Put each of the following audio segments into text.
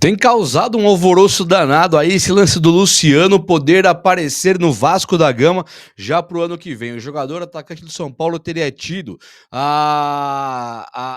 Tem causado um alvoroço danado aí esse lance do Luciano poder aparecer no Vasco da Gama já pro ano que vem. O jogador atacante do São Paulo teria tido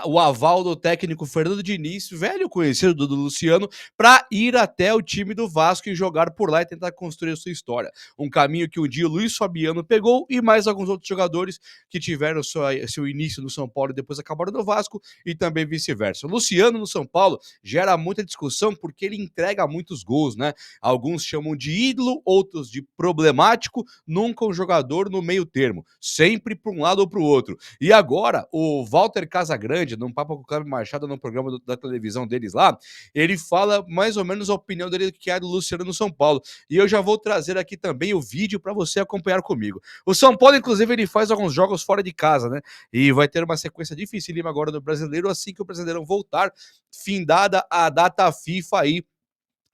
o aval do técnico Fernando Diniz, velho conhecido do Luciano, para ir até o time do Vasco e jogar por lá e tentar construir a sua história. Um caminho que um dia o Luiz Fabiano pegou e mais alguns outros jogadores que tiveram seu início no São Paulo e depois acabaram no Vasco e também vice-versa. O Luciano no São Paulo gera muita discussão porque ele entrega muitos gols, né? Alguns chamam de ídolo, outros de problemático, nunca um jogador no meio termo, sempre para um lado ou para o outro. E agora, o Walter Casagrande, num papo com o Cláudio Machado, no programa da televisão deles lá, ele fala mais ou menos a opinião dele do que é do Luciano no São Paulo. E eu já vou trazer aqui também o vídeo para você acompanhar comigo. O São Paulo, inclusive, ele faz alguns jogos fora de casa, né? E vai ter uma sequência dificílima agora no Brasileiro, assim que o Brasileirão voltar, findada a data FIFA aí,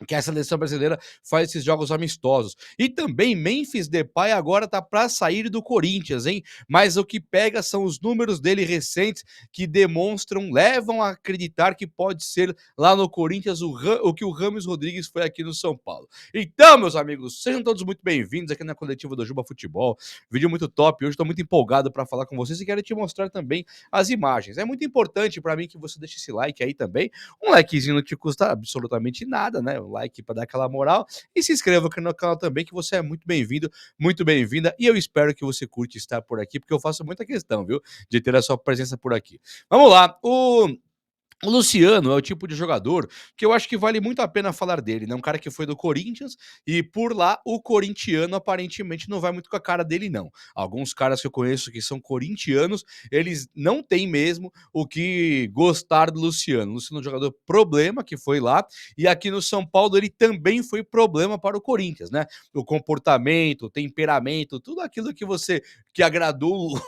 que a seleção brasileira faz esses jogos amistosos. E também Memphis Depay agora tá para sair do Corinthians, hein? Mas o que pega são os números dele recentes que demonstram, levam a acreditar que pode ser lá no Corinthians o que o Rames Rodrigues foi aqui no São Paulo. Então, meus amigos, sejam todos muito bem-vindos aqui na coletiva do Juba Futebol. Vídeo muito top, hoje estou muito empolgado para falar com vocês e quero te mostrar também as imagens. É muito importante para mim que você deixe esse like aí também. Um likezinho não te custa absolutamente nada, né? Like para dar aquela moral e se inscreva aqui no canal também, que você é muito bem-vindo, muito bem-vinda, e eu espero que você curte estar por aqui, porque eu faço muita questão, viu, de ter a sua presença por aqui. Vamos lá, o Luciano é o tipo de jogador que eu acho que vale muito a pena falar dele, né? Um cara que foi do Corinthians e por lá o corintiano aparentemente não vai muito com a cara dele, não. Alguns caras que eu conheço que são corintianos, eles não têm mesmo o que gostar do Luciano. O Luciano é um jogador problema que foi lá e aqui no São Paulo ele também foi problema para o Corinthians, né? O comportamento, o temperamento, tudo aquilo que agradou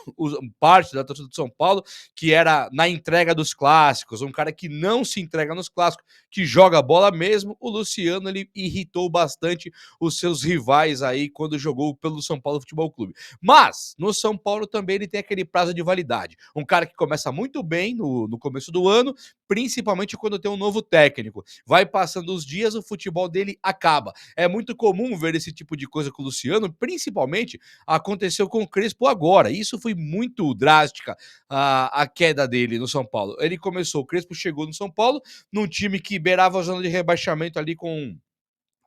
parte da torcida do São Paulo, que era na entrega dos clássicos, um cara que não se entrega nos clássicos, que joga bola mesmo. O Luciano, ele irritou bastante os seus rivais aí quando jogou pelo São Paulo Futebol Clube. Mas, no São Paulo também ele tem aquele prazo de validade. Um cara que começa muito bem no começo do ano, principalmente quando tem um novo técnico. Vai passando os dias, o futebol dele acaba. É muito comum ver esse tipo de coisa com o Luciano, principalmente aconteceu com o Crespo agora. Isso foi muito drástica, a queda dele no São Paulo. Ele começou, o Crespo chegou no São Paulo, num time que beirava a zona de rebaixamento ali com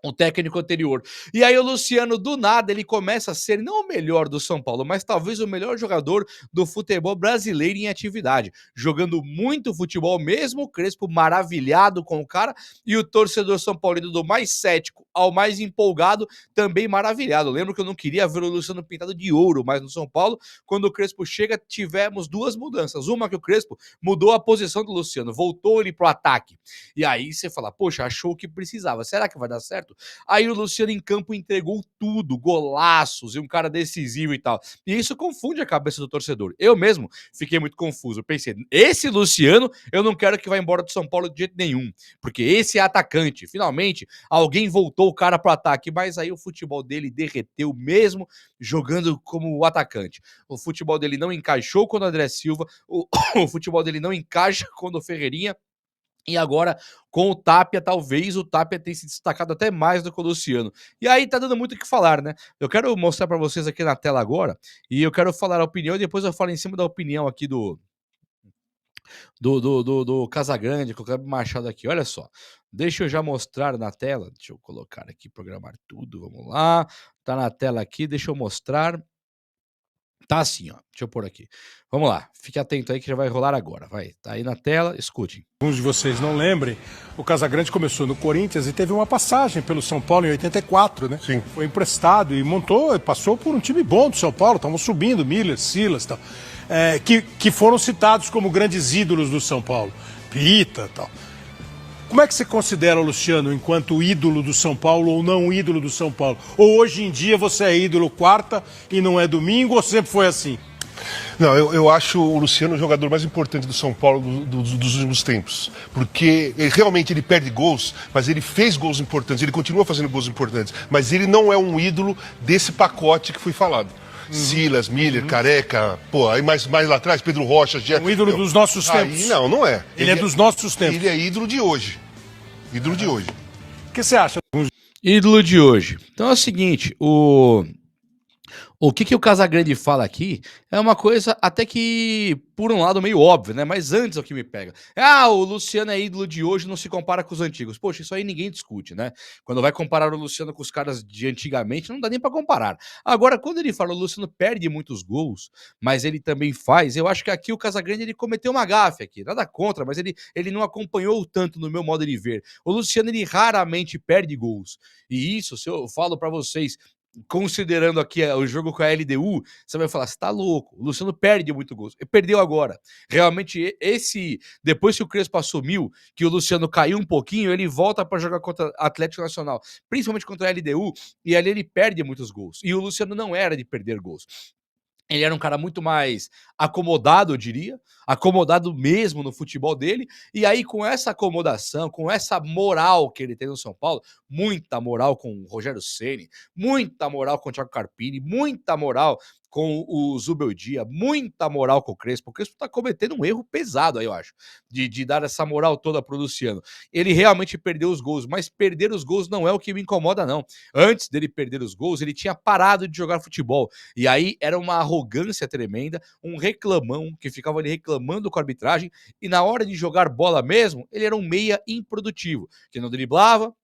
o técnico anterior. E aí o Luciano, do nada, ele começa a ser não o melhor do São Paulo, mas talvez o melhor jogador do futebol brasileiro em atividade. Jogando muito futebol mesmo, o Crespo maravilhado com o cara, e o torcedor são paulino do mais cético ao mais empolgado, também maravilhado. Lembro que eu não queria ver o Luciano pintado de ouro, mas no São Paulo, quando o Crespo chega, tivemos duas mudanças. Uma que o Crespo mudou a posição do Luciano, voltou ele pro ataque. E aí você fala, poxa, achou o que precisava. Será que vai dar certo? Aí o Luciano em campo entregou tudo, golaços e um cara decisivo e tal. E isso confunde a cabeça do torcedor. Eu mesmo fiquei muito confuso. Eu pensei, esse Luciano eu não quero que vá embora do São Paulo de jeito nenhum, porque esse é atacante. Finalmente, alguém voltou o cara pro ataque, mas aí o futebol dele derreteu mesmo jogando como atacante. O futebol dele não encaixou quando o André Silva, o futebol dele não encaixa quando o Ferreirinha. E agora, com o Tapia, talvez o Tapia tenha se destacado até mais do que o Luciano. E aí tá dando muito o que falar, né? Eu quero mostrar para vocês aqui na tela agora, e eu quero falar a opinião, e depois eu falo em cima da opinião aqui do Casagrande, com o Cláudio Machado aqui. Olha só, deixa eu já mostrar na tela, deixa eu colocar aqui, programar tudo, vamos lá. Tá na tela aqui, deixa eu mostrar. Tá assim, ó. Deixa eu pôr aqui. Vamos lá. Fique atento aí que já vai rolar agora. Vai. Tá aí na tela. Escute. Alguns de vocês não lembrem, o Casagrande começou no Corinthians e teve uma passagem pelo São Paulo em 84, né? Sim. Foi emprestado e passou por um time bom do São Paulo, estavam subindo, Miller, Silas e tal. Que foram citados como grandes ídolos do São Paulo. Pita e tal. Como é que você considera o Luciano enquanto ídolo do São Paulo ou não ídolo do São Paulo? Ou hoje em dia você é ídolo quarta e não é domingo, ou sempre foi assim? Não, eu acho o Luciano o jogador mais importante do São Paulo dos últimos tempos. Porque realmente ele perde gols, mas ele fez gols importantes, ele continua fazendo gols importantes. Mas ele não é um ídolo desse pacote que foi falado. Silas, Miller, Careca, pô, aí mais lá atrás, Pedro Rocha. Um ídolo dos nossos tempos. Aí não é. Ele é dos nossos tempos. Ele é ídolo de hoje. Ídolo de hoje. O que você acha? Ídolo de hoje. Então é o seguinte, o que o Casagrande fala aqui é uma coisa até que, por um lado, meio óbvio, né? Mas antes é o que me pega. Ah, o Luciano é ídolo de hoje, não se compara com os antigos. Poxa, isso aí ninguém discute, né? Quando vai comparar o Luciano com os caras de antigamente, não dá nem pra comparar. Agora, quando ele fala o Luciano perde muitos gols, mas ele também faz, eu acho que aqui o Casagrande ele cometeu uma gafe aqui. Nada contra, mas ele não acompanhou tanto no meu modo de ver. O Luciano, ele raramente perde gols. E isso, se eu falo pra vocês, considerando aqui o jogo com a LDU, você vai falar: "Você tá louco, o Luciano perde muito gols". E perdeu agora. Realmente esse depois que o Crespo assumiu, que o Luciano caiu um pouquinho, ele volta para jogar contra Atlético Nacional, principalmente contra a LDU, e ali ele perde muitos gols. E o Luciano não era de perder gols. Ele era um cara muito mais acomodado, eu diria, acomodado mesmo no futebol dele, e aí com essa acomodação, com essa moral que ele tem no São Paulo, muita moral com o Rogério Ceni, muita moral com o Thiago Carpini, muita moral com o Zubeldia, muita moral com o Crespo tá cometendo um erro pesado aí, eu acho, de dar essa moral toda pro Luciano. Ele realmente perdeu os gols, mas perder os gols não é o que me incomoda não. Antes dele perder os gols, ele tinha parado de jogar futebol, e aí era uma arrogância tremenda, um reclamão que ficava ali reclamando com a arbitragem, e na hora de jogar bola mesmo, ele era um meia improdutivo, que não driblava,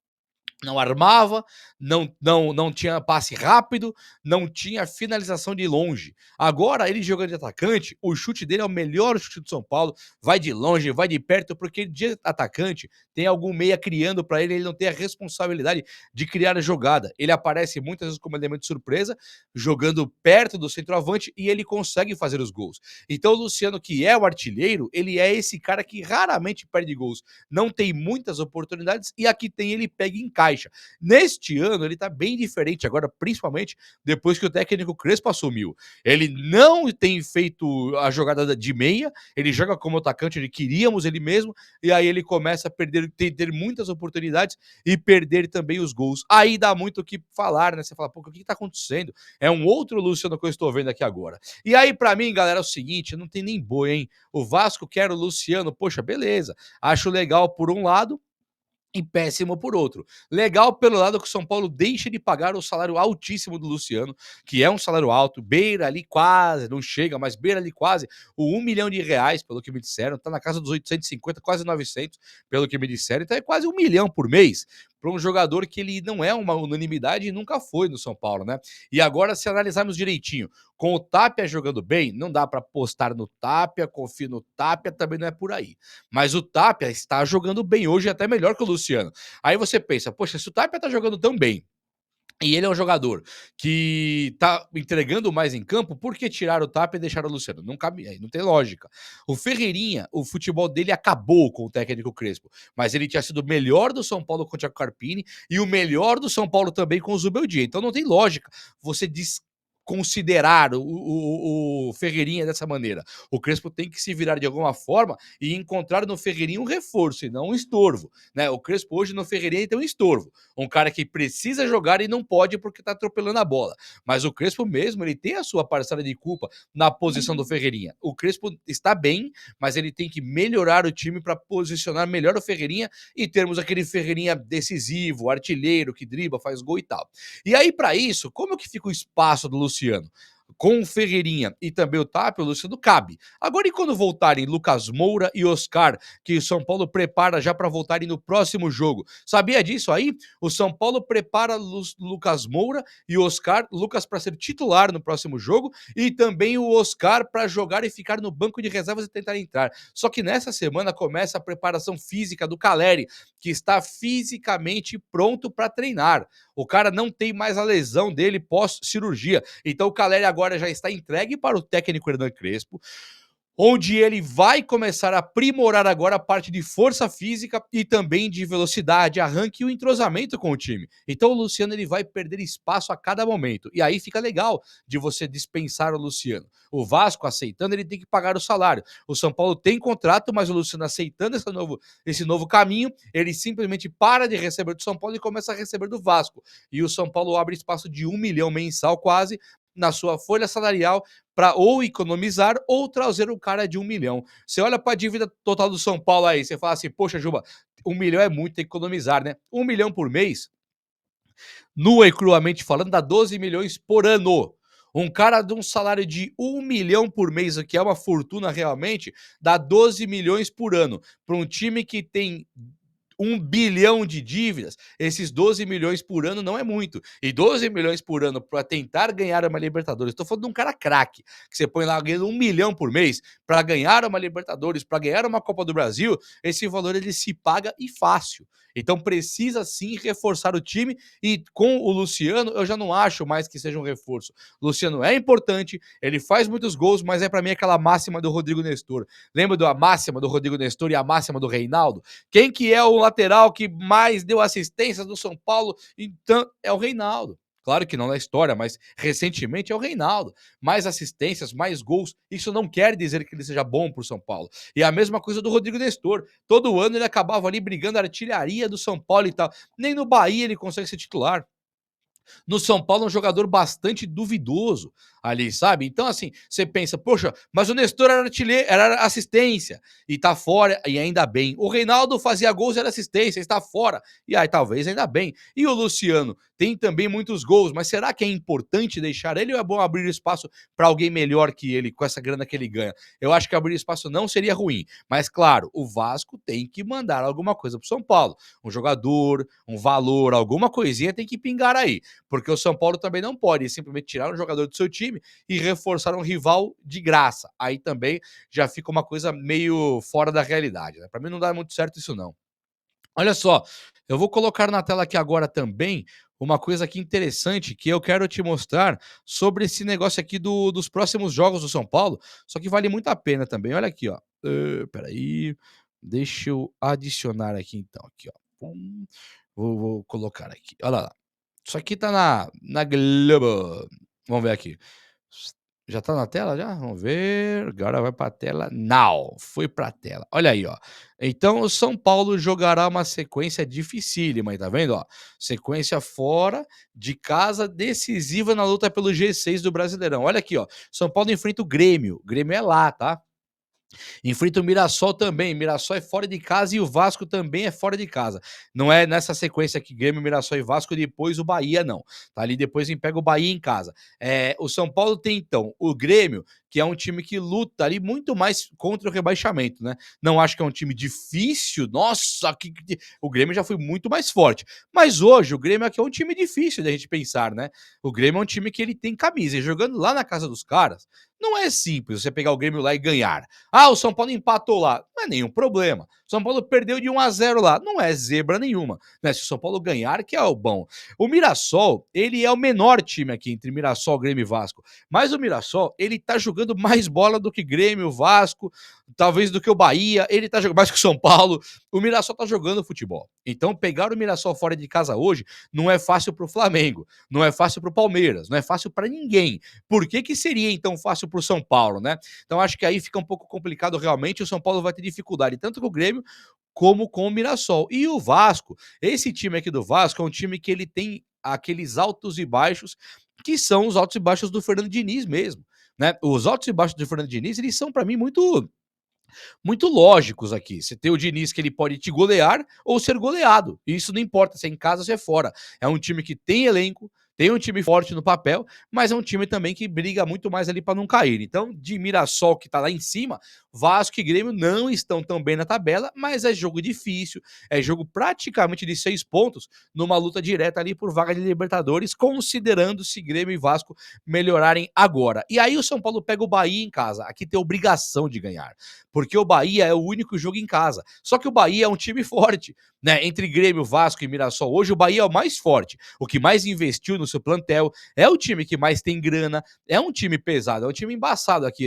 não armava, não tinha passe rápido, não tinha finalização de longe. Agora, ele jogando de atacante, o chute dele é o melhor chute do São Paulo, vai de longe, vai de perto, porque de atacante tem algum meia criando para ele, ele não tem a responsabilidade de criar a jogada. Ele aparece muitas vezes como elemento de surpresa, jogando perto do centroavante e ele consegue fazer os gols. Então, o Luciano, que é o artilheiro, ele é esse cara que raramente perde gols, não tem muitas oportunidades e aqui tem, ele pega e encaixa. Neste ano ele tá bem diferente agora, principalmente depois que o técnico Crespo assumiu. Ele não tem feito a jogada de meia, ele joga como atacante, ele queríamos ele mesmo, e aí ele começa a perder, ter muitas oportunidades e perder também os gols. Aí dá muito o que falar, né? Você fala, pô, o que tá acontecendo? É um outro Luciano que eu estou vendo aqui agora. E aí, pra mim, galera, é o seguinte, não tem nem boi, hein? O Vasco quer o Luciano, poxa, beleza. Acho legal por um lado, e péssimo por outro. Legal pelo lado que o São Paulo deixa de pagar o salário altíssimo do Luciano, que é um salário alto, beira ali quase, não chega, mas beira ali quase o R$ 1 milhão, pelo que me disseram, tá na casa dos 850, quase 900, pelo que me disseram, então é quase 1 milhão por mês, para um jogador que ele não é uma unanimidade e nunca foi no São Paulo, né? E agora, se analisarmos direitinho, com o Tapia jogando bem, não dá para apostar no Tapia, confio no Tapia, também não é por aí. Mas o Tapia está jogando bem hoje, até melhor que o Luciano. Aí você pensa, poxa, se o Tapia tá jogando tão bem, e ele é um jogador que tá entregando mais em campo, por que tirar o Tapia e deixar o Luciano? Não cabe, aí não tem lógica. O Ferreirinha, o futebol dele acabou com o técnico Crespo, mas ele tinha sido o melhor do São Paulo com o Thiago Carpini e o melhor do São Paulo também com o Zubeldia. Então não tem lógica você considerar o Ferreirinha dessa maneira. O Crespo tem que se virar de alguma forma e encontrar no Ferreirinha um reforço e não um estorvo, né? O Crespo hoje no Ferreirinha tem um estorvo, um cara que precisa jogar e não pode porque tá atropelando a bola. Mas o Crespo mesmo, ele tem a sua parcela de culpa na posição do Ferreirinha. O Crespo está bem, mas ele tem que melhorar o time para posicionar melhor o Ferreirinha e termos aquele Ferreirinha decisivo, artilheiro, que dribla, faz gol e tal. E aí, para isso, como que fica o espaço do Luciano? Com o Ferreirinha e também o Tapia, o Luciano cabe. Agora, e quando voltarem Lucas Moura e Oscar, que o São Paulo prepara já para voltarem no próximo jogo? Sabia disso aí? O São Paulo prepara Lucas Moura e Oscar, Lucas para ser titular no próximo jogo e também o Oscar para jogar e ficar no banco de reservas e tentar entrar. Só que nessa semana começa a preparação física do Caleri, que está fisicamente pronto para treinar. O cara não tem mais a lesão dele pós-cirurgia. Então o Caleri agora já está entregue para o técnico Hernan Crespo, onde ele vai começar a aprimorar agora a parte de força física e também de velocidade, arranque e o entrosamento com o time. Então o Luciano ele vai perder espaço a cada momento. E aí fica legal de você dispensar o Luciano. O Vasco aceitando, ele tem que pagar o salário. O São Paulo tem contrato, mas o Luciano aceitando esse novo caminho, ele simplesmente para de receber do São Paulo e começa a receber do Vasco. E o São Paulo abre espaço de 1 milhão mensal quase na sua folha salarial para ou economizar ou trazer um cara de 1 milhão. Você olha para a dívida total do São Paulo aí, você fala assim, poxa, Juba, 1 milhão é muito, tem que economizar, né? 1 milhão por mês, nua e cruamente falando, dá 12 milhões por ano. Um cara de um salário de 1 milhão por mês, o que é uma fortuna realmente, dá 12 milhões por ano. Para um time que tem 1 bilhão de dívidas, esses 12 milhões por ano não é muito. E 12 milhões por ano para tentar ganhar uma Libertadores. Estou falando de um cara craque, que você põe lá ganhando 1 milhão por mês para ganhar uma Libertadores, para ganhar uma Copa do Brasil, esse valor ele se paga e fácil. Então precisa sim reforçar o time e com o Luciano eu já não acho mais que seja um reforço. O Luciano é importante, ele faz muitos gols, mas é para mim aquela máxima do Rodrigo Nestor. Lembra da máxima do Rodrigo Nestor e a máxima do Reinaldo? Quem que é o lateral que mais deu assistências do São Paulo? Então, é o Reinaldo. Claro que não na história, mas recentemente é o Reinaldo. Mais assistências, mais gols. Isso não quer dizer que ele seja bom para o São Paulo. E a mesma coisa do Rodrigo Nestor. Todo ano ele acabava ali brigando a artilharia do São Paulo e tal. Nem no Bahia ele consegue ser titular. No São Paulo é um jogador bastante duvidoso ali, sabe? Então, assim, você pensa, poxa, mas o Nestor era artilheiro, era assistência e tá fora, e ainda bem. O Reinaldo fazia gols e era assistência, está fora, e aí talvez ainda bem. E o Luciano tem também muitos gols, mas será que é importante deixar ele ou é bom abrir espaço para alguém melhor que ele, com essa grana que ele ganha? Eu acho que abrir espaço não seria ruim, mas claro, o Vasco tem que mandar alguma coisa pro São Paulo. Um jogador, um valor, alguma coisinha tem que pingar aí. Porque o São Paulo também não pode simplesmente tirar um jogador do seu time e reforçar um rival de graça. Aí também já fica uma coisa meio fora da realidade, né? Para mim não dá muito certo isso não. Olha só, eu vou colocar na tela aqui agora também uma coisa aqui interessante que eu quero te mostrar sobre esse negócio aqui dos próximos jogos do São Paulo, só que vale muito a pena também. Olha aqui, ó. Espera aí, deixa eu adicionar aqui então, aqui, ó. Vou colocar aqui. Olha lá. Isso aqui tá na Globo. Vamos ver aqui. Já tá na tela já? Vamos ver. Agora vai pra tela. Now. Foi pra tela. Olha aí, ó. Então o São Paulo jogará uma sequência dificílima aí, tá vendo, ó? Sequência fora de casa, decisiva na luta pelo G6 do Brasileirão. Olha aqui, ó. São Paulo enfrenta o Grêmio. O Grêmio é lá, tá? Enfrenta o Mirassol também. Mirassol é fora de casa e o Vasco também é fora de casa. Não é nessa sequência aqui, Grêmio, Mirassol e Vasco, depois o Bahia, não. Tá ali depois pega o Bahia em casa. O São Paulo tem, então, o Grêmio, que é um time que luta ali muito mais contra o rebaixamento, né? Não acho que é um time difícil. Nossa, o Grêmio já foi muito mais forte. Mas hoje o Grêmio aqui é um time difícil da gente pensar, né? O Grêmio é um time que ele tem camisa. E jogando lá na casa dos caras, não é simples você pegar o Grêmio lá e ganhar. Ah, o São Paulo empatou lá. Não é nenhum problema. O São Paulo perdeu de 1-0 lá. Não é zebra nenhuma. Né? Se o São Paulo ganhar, que é o bom. O Mirassol, ele é o menor time aqui entre Mirassol, Grêmio e Vasco. Mas o Mirassol, ele tá jogando mais bola do que Grêmio, Vasco, talvez do que o Bahia. Ele tá jogando mais que o São Paulo. O Mirassol tá jogando futebol. Então, pegar o Mirassol fora de casa hoje não é fácil pro Flamengo. Não é fácil pro Palmeiras. Não é fácil para ninguém. Por que seria, então, fácil pro São Paulo, né? Então, acho que aí fica um pouco complicado realmente. O São Paulo vai ter dificuldade tanto com o Grêmio como com o Mirassol. E o Vasco, esse time aqui do Vasco é um time que ele tem aqueles altos e baixos que são os altos e baixos do Fernando Diniz mesmo, né? Os altos e baixos do Fernando Diniz, eles são para mim muito lógicos aqui. Você tem o Diniz que ele pode te golear ou ser goleado. E isso não importa se é em casa ou se é fora. É um time que tem elenco, tem um time forte no papel, mas é um time também que briga muito mais ali para não cair. Então, de Mirassol, que tá lá em cima, Vasco e Grêmio não estão tão bem na tabela, mas é jogo difícil, é jogo praticamente de 6 pontos, numa luta direta ali por vaga de Libertadores, considerando se Grêmio e Vasco melhorarem agora. E aí o São Paulo pega o Bahia em casa, aqui tem obrigação de ganhar, porque o Bahia é o único jogo em casa. Só que o Bahia é um time forte, né? Entre Grêmio, Vasco e Mirassol, hoje o Bahia é o mais forte, o que mais investiu no seu plantel, é o time que mais tem grana, é um time pesado, é um time embaçado aqui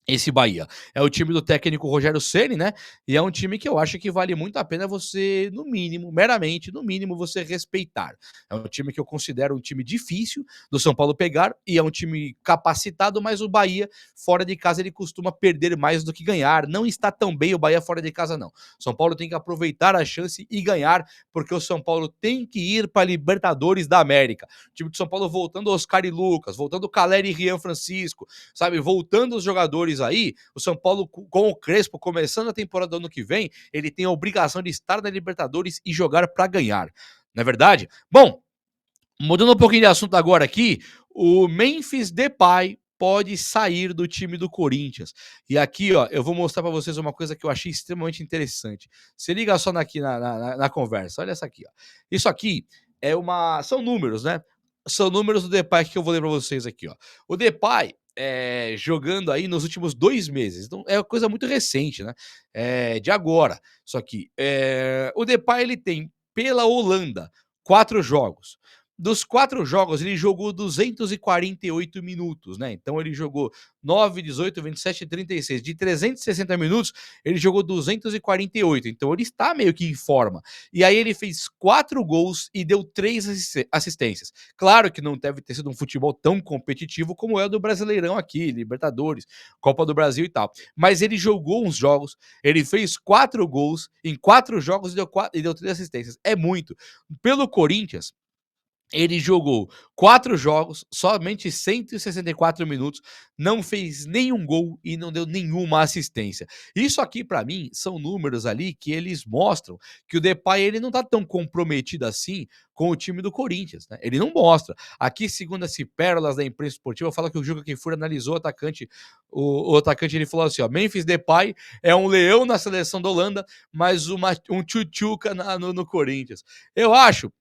esse Bahia. É o time do técnico Rogério Ceni, né? E é um time que eu acho que vale muito a pena você, no mínimo, meramente, no mínimo, você respeitar. É um time que eu considero um time difícil do São Paulo pegar e é um time capacitado, mas o Bahia, fora de casa, ele costuma perder mais do que ganhar. Não está tão bem o Bahia fora de casa, não. São Paulo tem que aproveitar a chance e ganhar, porque o São Paulo tem que ir para a Libertadores da América. O time de São Paulo voltando Oscar e Lucas, voltando Caleri e Rian Francisco, sabe? Voltando os jogadores aí, o São Paulo com o Crespo começando a temporada do ano que vem, ele tem a obrigação de estar na Libertadores e jogar para ganhar. Não é verdade? Bom, mudando um pouquinho de assunto agora aqui, o Memphis Depay pode sair do time do Corinthians. E aqui, ó, eu vou mostrar para vocês uma coisa que eu achei extremamente interessante. Se liga só aqui na conversa. Olha essa aqui, ó. Isso aqui são números, né? São números do Depay que eu vou ler para vocês aqui, ó. O Depay jogando aí nos últimos 2 meses. Então, é uma coisa muito recente, né? De agora. Só que o Depay, ele tem, pela Holanda, 4 jogos. Dos 4 jogos, ele jogou 248 minutos, né? Então ele jogou 9, 18, 27 e 36. De 360 minutos, ele jogou 248. Então ele está meio que em forma. E aí ele fez 4 gols e deu 3 assistências. Claro que não deve ter sido um futebol tão competitivo como é o do Brasileirão aqui, Libertadores, Copa do Brasil e tal. Mas ele jogou uns jogos, ele fez 4 gols em 4 jogos e deu 3 assistências. É muito. Pelo Corinthians, ele jogou 4 jogos, somente 164 minutos, não fez nenhum gol e não deu nenhuma assistência. Isso aqui, para mim, são números ali que eles mostram que o Depay, ele não tá tão comprometido assim com o time do Corinthians, né? Ele não mostra. Aqui, segundo as pérolas da imprensa esportiva, fala que o Juca Kfouri analisou o atacante, o atacante, ele falou assim, ó: Memphis Depay é um leão na seleção da Holanda, mas um tchutchuca no Corinthians. Eu acho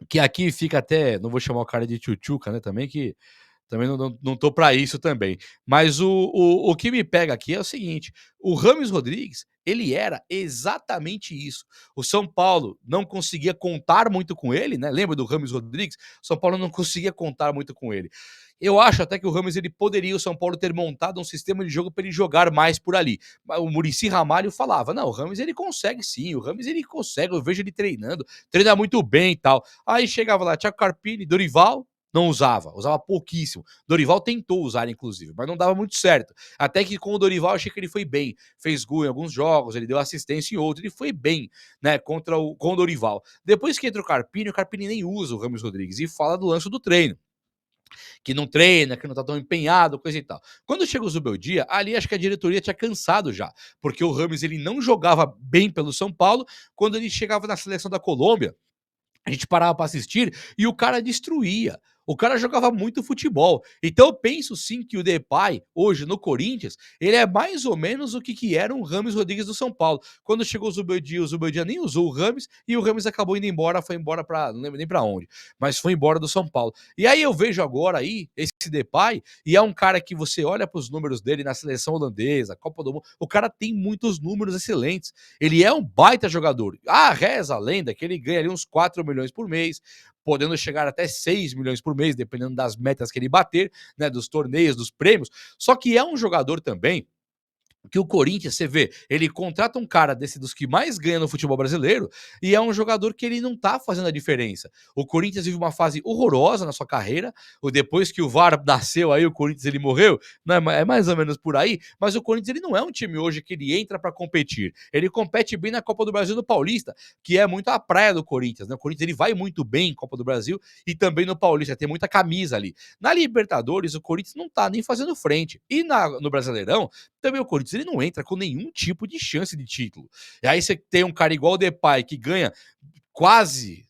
que aqui fica até, não vou chamar o cara de tchutchuca, né, também, que também não tô para isso também. Mas o que me pega aqui é o seguinte: o Rames Rodrigues, ele era exatamente isso. O São Paulo não conseguia contar muito com ele, né? Lembra do Rames Rodrigues? O São Paulo não conseguia contar muito com ele. Eu acho até que o Rames, ele poderia, o São Paulo, ter montado um sistema de jogo para ele jogar mais por ali. O Muricy Ramalho falava: não, o Rames ele consegue sim, o Rames ele consegue, eu vejo ele treinando, treina muito bem e tal. Aí chegava lá, Thiago Carpini, Dorival, não usava pouquíssimo. Dorival tentou usar, inclusive, mas não dava muito certo. Até que com o Dorival eu achei que ele foi bem. Fez gol em alguns jogos, ele deu assistência em outros, ele foi bem, né, com o Dorival. Depois que entra o Carpini nem usa o Ramos Rodrigues e fala do lance do treino, que não treina, que não tá tão empenhado, coisa e tal. Quando chega o Zubeldia, ali acho que a diretoria tinha cansado já, porque o Rames, ele não jogava bem pelo São Paulo. Quando ele chegava na seleção da Colômbia, a gente parava para assistir e o cara destruía. O cara jogava muito futebol. Então eu penso sim que o Depay, hoje no Corinthians, ele é mais ou menos o que era um Rames Rodrigues do São Paulo. Quando chegou o Zubeldia nem usou o Rames e o Rames acabou indo embora, foi embora para não lembro nem para onde, mas foi embora do São Paulo. E aí eu vejo agora aí esse Depay, e é um cara que você olha para os números dele na seleção holandesa, Copa do Mundo, o cara tem muitos números excelentes. Ele é um baita jogador. Ah, reza a lenda que ele ganha ali uns 4 milhões por mês, podendo chegar até 6 milhões por mês, dependendo das metas que ele bater, né, dos torneios, dos prêmios. Só que é um jogador também que o Corinthians, você vê, ele contrata um cara desse dos que mais ganha no futebol brasileiro e é um jogador que ele não tá fazendo a diferença. O Corinthians vive uma fase horrorosa na sua carreira, ou depois que o VAR nasceu aí, o Corinthians ele morreu, não é mais ou menos por aí, mas o Corinthians ele não é um time hoje que ele entra para competir. Ele compete bem na Copa do Brasil e no Paulista, que é muito a praia do Corinthians, né? O Corinthians ele vai muito bem em Copa do Brasil e também no Paulista, tem muita camisa ali. Na Libertadores, o Corinthians não tá nem fazendo frente. E no Brasileirão, também o Corinthians ele não entra com nenhum tipo de chance de título. E aí você tem um cara igual o Depay que ganha quase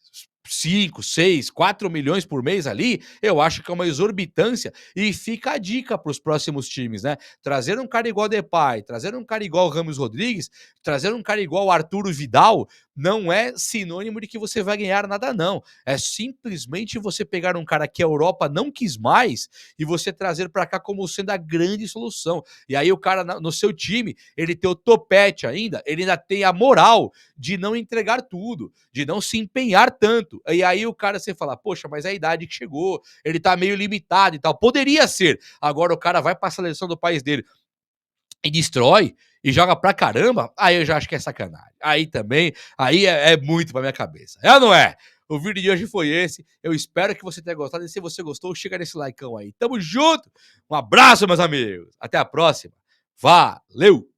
5, 6, 4 milhões por mês ali, eu acho que é uma exorbitância e fica a dica para os próximos times, né? Trazer um cara igual o Depay, trazer um cara igual o Ramos Rodrigues, trazer um cara igual o Arturo Vidal, não é sinônimo de que você vai ganhar nada, não. É simplesmente você pegar um cara que a Europa não quis mais e você trazer para cá como sendo a grande solução. E aí o cara no seu time, ele tem o topete ainda, ele ainda tem a moral de não entregar tudo, de não se empenhar tanto. E aí o cara, você fala, poxa, mas é a idade que chegou, ele tá meio limitado e tal. Poderia ser. Agora o cara vai para a seleção do país dele, e destrói e joga pra caramba, aí eu já acho que é sacanagem. Aí também, aí é muito pra minha cabeça. É ou não é? O vídeo de hoje foi esse. Eu espero que você tenha gostado. E se você gostou, chega nesse likeão aí. Tamo junto. Um abraço, meus amigos. Até a próxima. Valeu!